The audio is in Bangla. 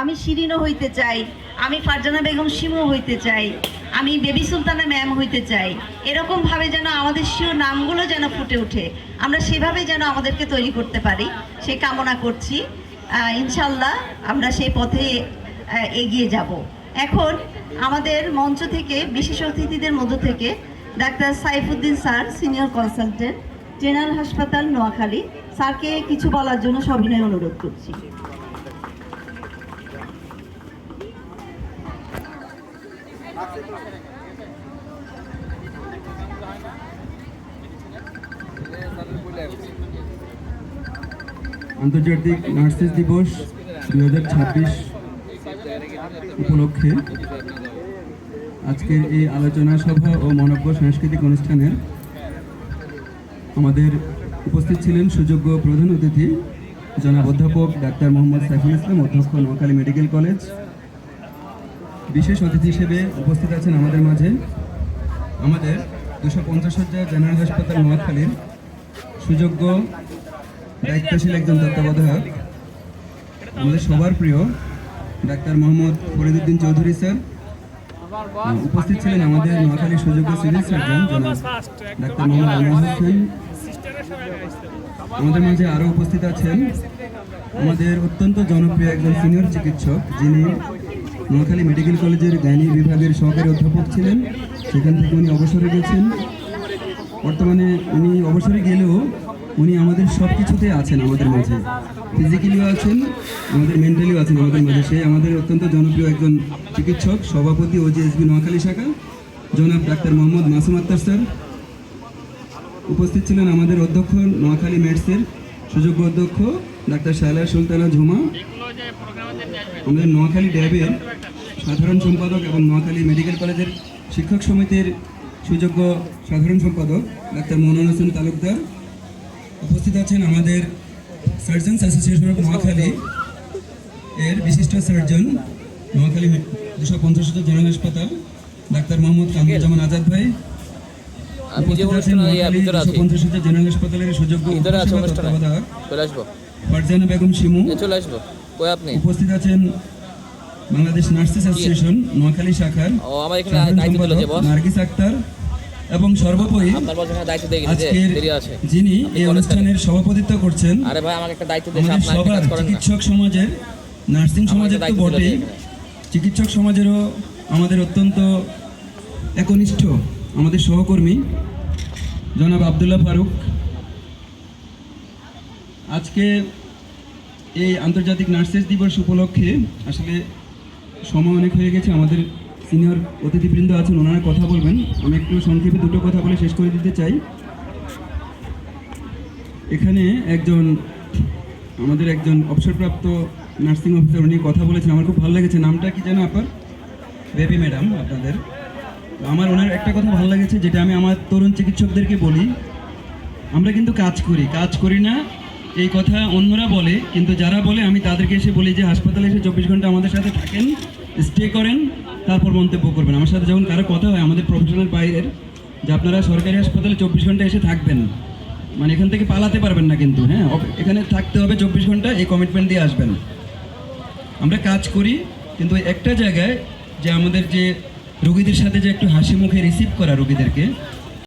আমি শিরিনও হইতে চাই, আমি ফারজানা বেগম শিমু হইতে চাই, আমি বেবি সুলতানা ম্যাম হইতে চাই। এরকমভাবে যেন আমাদের স্বীয় নামগুলো যেন ফুটে ওঠে, আমরা সেভাবে যেন আমাদেরকে তৈরি করতে পারি, সে কামনা করছি। ইনশাল্লাহ আমরা সেই পথে এগিয়ে যাব। এখন আমাদের মঞ্চ থেকে বিশেষ অতিথিদের মধ্য থেকে doctor Saifuddin sir, senior consultant, general হাসপাতাল নোয়াখালী, স্যারকে কিছু বলার জন্য সবিনয় অনুরোধ করছি। আন্তর্জাতিক নার্সেস দিবস 2026 উপলক্ষে আজকের এই আলোচনা সভা ও মনজ্ঞ সাংস্কৃতিক অনুষ্ঠানের আমাদের উপস্থিত ছিলেন সুযোগ্য প্রধান অতিথি জনাব অধ্যাপক ডাক্তার মোহাম্মদ সাইফুল ইসলাম, অধ্যক্ষ নোয়াখালী মেডিকেল কলেজ। বিশেষ অতিথি হিসেবে উপস্থিত আছেন আমাদের মাঝে আমাদের 250 শয্যা জেনারেল হাসপাতাল নোয়াখালীর সুযোগ্য দায়িত্বশীল একজন তত্ত্বাবধায়ক, আমাদের সবার প্রিয় ডাক্তার মোহাম্মদ ফরিদুদ্দিন চৌধুরী স্যার। উপস্থিত ছিলেন আমাদের নোয়াখালীর সুযোগ্য সিভিল সার্জন জনাব ডাক্তার মোহাম্মদ আনোয়ার হোসেন। আমাদের মাঝে আরও উপস্থিত আছেন আমাদের অত্যন্ত জনপ্রিয় একজন সিনিয়র চিকিৎসক, যিনি নোয়াখালী মেডিকেল কলেজের গাইনি বিভাগের সহকারী অধ্যাপক ছিলেন, সেখান থেকে উনি অবসরে গেছেন। বর্তমানে উনি অবসরে গেলেও উনি আমাদের সব কিছুতে আছেন, আমাদের মাঝে ফিজিক্যালিও আছেন, আমাদের মেন্টালিও আছেন আমাদের মাঝে। সে আমাদের অত্যন্ত জনপ্রিয় একজন চিকিৎসক, সভাপতি ওজিএসবি নোয়াখালী শাখা জনাব ডাক্তার মোহাম্মদ মাসুম আক্তার স্যার। উপস্থিত ছিলেন আমাদের অধ্যক্ষ নোয়াখালী মেডসের সুযোগ্য অধ্যক্ষ ডাক্তার শায়লা সুলতানা ঝুমা, আমাদের নোয়াখালী ড্যাবের সাধারণ সম্পাদক এবং নোয়াখালী মেডিকেল কলেজের শিক্ষক সমিতির সুযোগ্য সাধারণ সম্পাদক ডাক্তার মনোয়ার হোসেন তালুকদার। উপস্থিত আছেন আমাদের সার্জনস অ্যাসোসিয়েশন অফ নোয়াখালী এর বিশিষ্ট সার্জন, নোয়াখালী 250 শয্যা জেনারেল হাসপাতাল ডাক্তার মোহাম্মদ কামরুজ্জামান আজাদ ভাই। উপস্থিত আছেন নোয়াখালী 250 শয্যা জেনারেল হাসপাতালের সুযোগ্য তত্ত্বাবধায়ক ফারজানা বেগম শিমু। উপস্থিত আছেন বাংলাদেশ নার্সেস অ্যাসোসিয়েশন নোয়াখালী শাখার নার্গিস আক্তার এবং সর্বোপরি আজকের যিনি এই অনুষ্ঠানের সভাপতিত্ব করছেন আমাদের সবার চিকিৎসক সমাজের, নার্সিং সমাজের তো বটেই, চিকিৎসক সমাজেরও আমাদের অত্যন্ত একনিষ্ঠ আমাদের সহকর্মী জনাব আবদুল্লাহ ফারুক। আজকে এই আন্তর্জাতিক নার্সেস দিবস উপলক্ষে আসলে সময় অনেক হয়ে গেছে, আমাদের সিনিয়র অতিথিবৃন্দ আছেন, ওনারা কথা বলবেন। আমি একটু সংক্ষেপে দুটো কথা বলে শেষ করে দিতে চাই। এখানে আমাদের একজন অবসরপ্রাপ্ত নার্সিং অফিসার, উনি কথা বলেছেন, আমার খুব ভালো লেগেছে। নামটা কি যেন আপনার? বেবি ম্যাডাম আপনাদের। আমার ওনার একটা কথা ভালো লেগেছে, যেটা আমি আমার তরুণ চিকিৎসকদেরকে বলি, আমরা কিন্তু কাজ করি না এই কথা অন্যরা বলে, কিন্তু যারা বলে আমি তাদেরকে এসে বলি যে হাসপাতালে এসে 24 ঘন্টা আমাদের সাথে থাকেন, স্টে করেন, তারপর মন্তব্য করবেন। আমার সাথে যখন কারো কথা হয় আমাদের প্রফেশনাল বাইরের, যে আপনারা সরকারি হাসপাতালে 24 ঘন্টা এসে থাকবেন, মানে এখান থেকে পালাতে পারবেন না কিন্তু, হ্যাঁ এখানে থাকতে হবে 24 ঘন্টা, এই কমিটমেন্ট দিয়ে আসবেন। আমরা কাজ করি, কিন্তু একটা জায়গায় যে আমাদের যে রোগীদের সাথে যে একটু হাসি মুখে রিসিভ করা রোগীদেরকে,